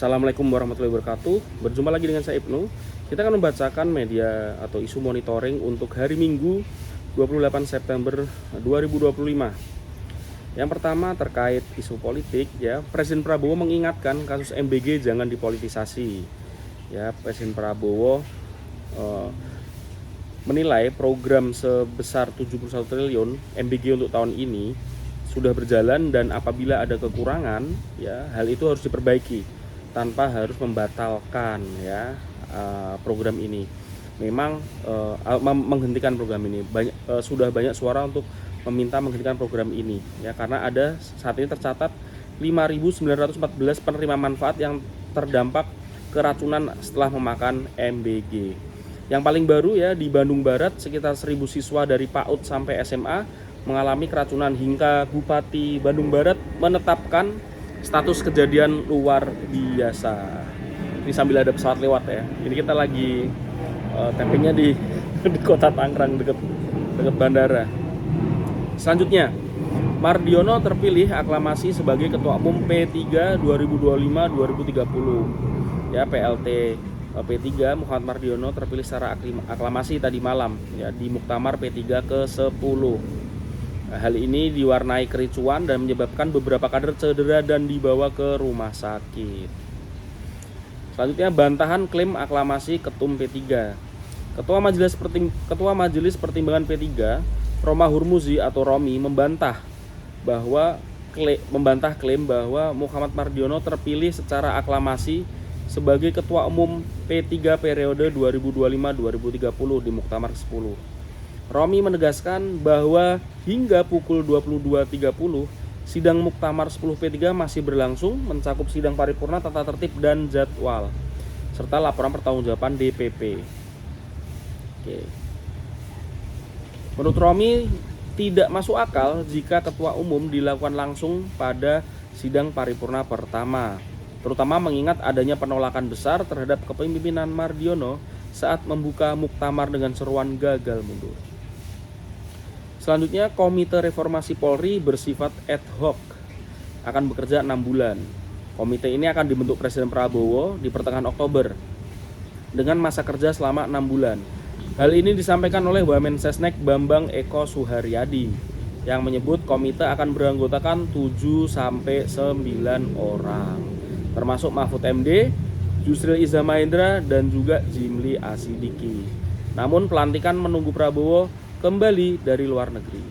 Assalamualaikum warahmatullahi wabarakatuh. Berjumpa lagi dengan saya Ibnu. Kita akan membacakan media atau isu monitoring untuk hari Minggu 28 September 2025. Yang pertama terkait isu politik ya, Presiden Prabowo mengingatkan kasus MBG jangan dipolitisasi. Ya, Presiden Prabowo menilai program sebesar 71 triliun MBG untuk tahun ini sudah berjalan dan apabila ada kekurangan ya hal itu harus diperbaiki tanpa harus membatalkan ya program ini. Memang menghentikan program ini sudah banyak suara untuk meminta menghentikan program ini ya, karena ada saat ini tercatat 5.914 penerima manfaat yang terdampak keracunan setelah memakan MBG. Yang paling baru ya, di Bandung Barat sekitar 1.000 siswa dari PAUD sampai SMA mengalami keracunan hingga Bupati Bandung Barat menetapkan status kejadian luar biasa. Ini sambil ada pesawat lewat ya. Ini kita lagi tappingnya di kota Tangerang dekat bandara. Selanjutnya, Mardiono terpilih aklamasi sebagai Ketua Umum P3 2025-2030. Ya, PLT P3 Muhammad Mardiono terpilih secara aklamasi tadi malam ya di Muktamar P3 ke-10. Hal ini diwarnai kericuan dan menyebabkan beberapa kader cedera dan dibawa ke rumah sakit. Selanjutnya, bantahan klaim aklamasi Ketum P3. Ketua Majelis Pertimbangan P3, Roma Hurmuzi atau Romi, membantah klaim bahwa Muhammad Mardiono terpilih secara aklamasi sebagai Ketua Umum P3 periode 2025-2030 di Muktamar 10. Romi menegaskan bahwa hingga pukul 22.30 sidang Muktamar 10 P3 masih berlangsung, mencakup sidang paripurna, tata tertib dan jadwal serta laporan pertanggungjawaban DPP. Oke. Menurut Romi, tidak masuk akal jika ketua umum dilakukan langsung pada sidang paripurna pertama, terutama mengingat adanya penolakan besar terhadap kepemimpinan Mardiono saat membuka muktamar dengan seruan gagal mundur. Selanjutnya, Komite Reformasi Polri bersifat ad hoc, akan bekerja 6 bulan. Komite ini akan dibentuk Presiden Prabowo di pertengahan Oktober dengan masa kerja selama 6 bulan. Hal ini disampaikan oleh Wamensesnek Bambang Eko Suharyadi yang menyebut komite akan beranggotakan 7-9 orang, termasuk Mahfud MD, Yusril Iza Mahendra, dan juga Jimli Asidiki. Namun pelantikan menunggu Prabowo kembali dari luar negeri.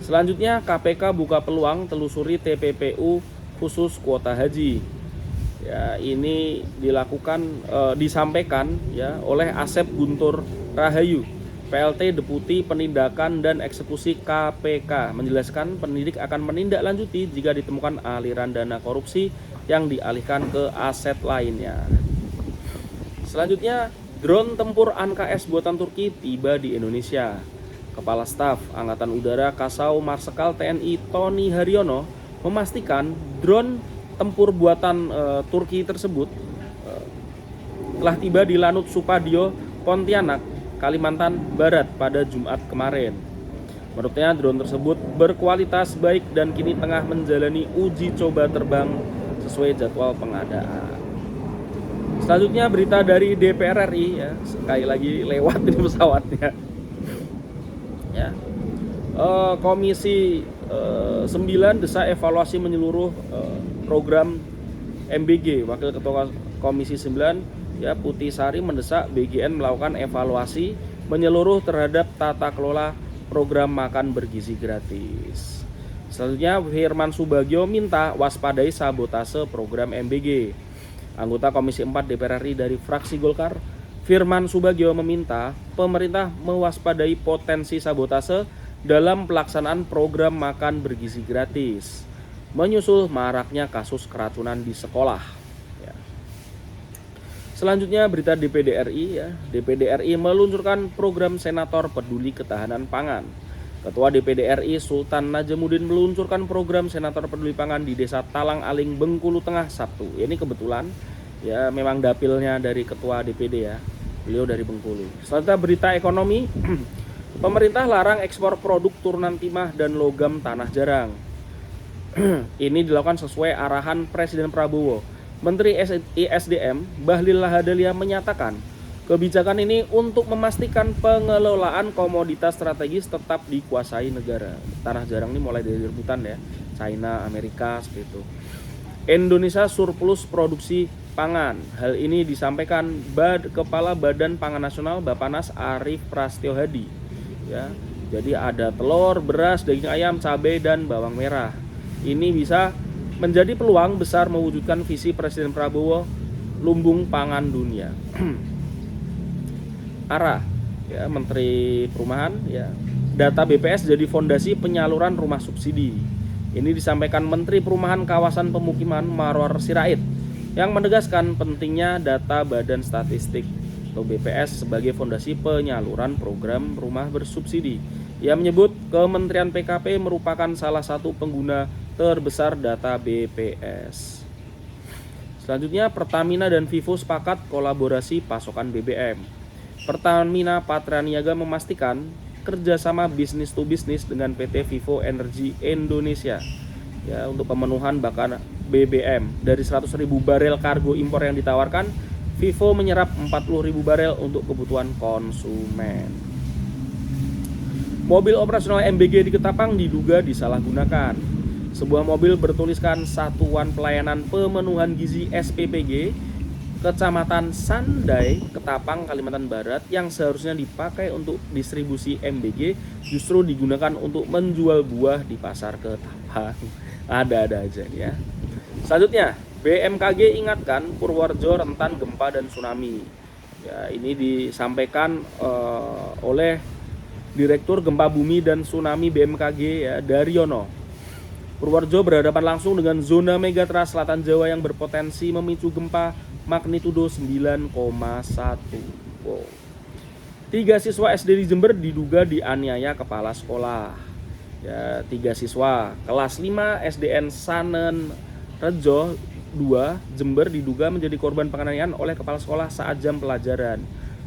Selanjutnya, KPK buka peluang telusuri TPPU khusus kuota haji. Ya, ini disampaikan ya oleh Asep Guntur Rahayu, PLT Deputi Penindakan dan Eksekusi KPK, menjelaskan penyidik akan menindaklanjuti jika ditemukan aliran dana korupsi yang dialihkan ke aset lainnya. Selanjutnya, drone tempur ANKS buatan Turki tiba di Indonesia. Kepala Staf Angkatan Udara Kasau Marsekal TNI Tony Haryono memastikan drone tempur buatan Turki tersebut telah tiba di Lanut Supadio, Pontianak, Kalimantan Barat pada Jumat kemarin. Menurutnya, drone tersebut berkualitas baik dan kini tengah menjalani uji coba terbang sesuai jadwal pengadaan. Selanjutnya, berita dari DPR RI ya, sekali lagi lewat ini pesawatnya. Ya. Komisi 9 desa evaluasi menyeluruh program MBG. Wakil Ketua Komisi 9 ya Putih Sari mendesak BGN melakukan evaluasi menyeluruh terhadap tata kelola program makan bergizi gratis. Selanjutnya, Firman Subagio minta waspadai sabotase program MBG. Anggota Komisi 4 DPR RI dari fraksi Golkar, Firman Subagio, meminta pemerintah mewaspadai potensi sabotase dalam pelaksanaan program makan bergizi gratis, menyusul maraknya kasus keracunan di sekolah. Ya. Selanjutnya, berita DPD RI ya. DPD RI meluncurkan program Senator Peduli Ketahanan Pangan. Ketua DPD RI Sultan Najamuddin meluncurkan program Senator Peduli Pangan di Desa Talang Aling, Bengkulu Tengah Sabtu. Ini kebetulan ya memang dapilnya dari Ketua DPD ya. Beliau dari Bengkulu. Selanjutnya, berita ekonomi. Pemerintah larang ekspor produk turunan timah dan logam tanah jarang. Ini dilakukan sesuai arahan Presiden Prabowo. Menteri ISDM Bahlil Lahadalia menyatakan kebijakan ini untuk memastikan pengelolaan komoditas strategis tetap dikuasai negara. Tanah jarang ini mulai dari rebutan ya, China, Amerika seperti itu. Indonesia surplus produksi pangan. Hal ini disampaikan Kepala Badan Pangan Nasional Bappenas Arief Prasetyo Hadi. Ya, jadi ada telur, beras, daging ayam, cabai, dan bawang merah. Ini bisa menjadi peluang besar mewujudkan visi Presiden Prabowo lumbung pangan dunia. Arah ya Menteri Perumahan ya, data BPS jadi fondasi penyaluran rumah subsidi. Ini disampaikan Menteri Perumahan Kawasan Pemukiman Marwar Sirait yang menegaskan pentingnya data Badan Statistik atau BPS sebagai fondasi penyaluran program rumah bersubsidi. Ia menyebut Kementerian PKP merupakan salah satu pengguna terbesar data BPS. Selanjutnya, Pertamina dan Vivo sepakat kolaborasi pasokan BBM. Pertamina Patraniaga memastikan kerjasama bisnis to bisnis dengan PT Vivo Energy Indonesia ya untuk pemenuhan bahan BBM. Dari 100.000 barel kargo impor yang ditawarkan, Vivo menyerap 40.000 barel untuk kebutuhan konsumen. Mobil operasional MBG di Ketapang diduga disalahgunakan. Sebuah mobil bertuliskan Satuan Pelayanan Pemenuhan Gizi SPPG Kecamatan Sandai, Ketapang, Kalimantan Barat yang seharusnya dipakai untuk distribusi MBG justru digunakan untuk menjual buah di pasar Ketapang. Ada-ada aja ya. Selanjutnya, BMKG ingatkan Purworejo rentan gempa dan tsunami. Ya, ini disampaikan oleh Direktur Gempa Bumi dan Tsunami BMKG ya, Daryono. Purworejo berhadapan langsung dengan zona megatrust Selatan Jawa yang berpotensi memicu gempa magnitudo 9,1. Wow. 3 siswa SD di Jember diduga dianiaya kepala sekolah. Ya, 3 siswa kelas 5 SDN Sanen Rejo 2 Jember diduga menjadi korban penganiayaan oleh kepala sekolah saat jam pelajaran.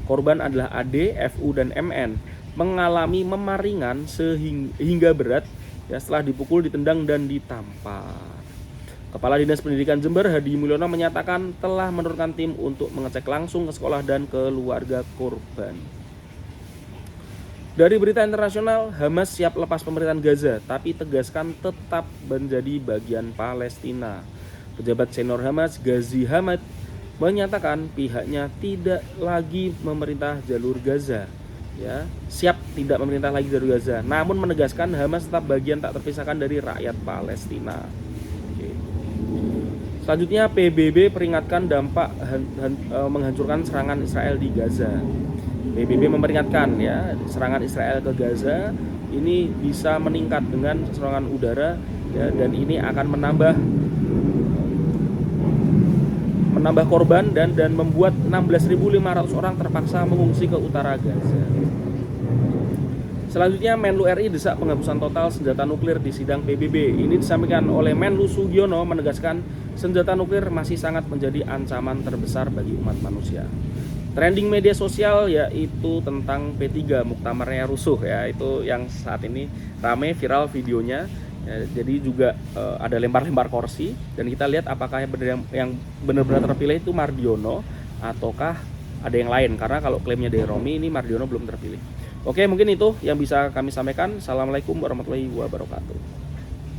Korban adalah AD, FU, dan MN mengalami memar ringan hingga berat ya setelah dipukul, ditendang, dan ditampar. Kepala Dinas Pendidikan Jember Hadi Mulyono menyatakan telah menurunkan tim untuk mengecek langsung ke sekolah dan keluarga korban. Dari berita internasional, Hamas siap lepas pemerintahan Gaza, tapi tegaskan tetap menjadi bagian Palestina. Pejabat senior Hamas, Ghazi Hamad, menyatakan pihaknya tidak lagi memerintah jalur Gaza. Ya, siap tidak memerintah lagi jalur Gaza, namun menegaskan Hamas tetap bagian tak terpisahkan dari rakyat Palestina. Oke. Selanjutnya, PBB peringatkan dampak menghancurkan serangan Israel di Gaza. PBB memperingatkan ya, serangan Israel ke Gaza ini bisa meningkat dengan serangan udara ya, dan ini akan menambah korban dan membuat 16.500 orang terpaksa mengungsi ke utara Gaza. Selanjutnya, Menlu RI desak penghapusan total senjata nuklir di sidang PBB. Ini disampaikan oleh Menlu Sugiono menegaskan senjata nuklir masih sangat menjadi ancaman terbesar bagi umat manusia. Trending media sosial yaitu tentang P3 muktamarnya rusuh ya, itu yang saat ini rame viral videonya. Ya, jadi juga ada lempar-lempar kursi dan kita lihat apakah yang benar-benar terpilih itu Mardiono ataukah ada yang lain, karena kalau klaimnya dari Romi ini Mardiono belum terpilih. Oke, mungkin itu yang bisa kami sampaikan. Assalamualaikum warahmatullahi wabarakatuh.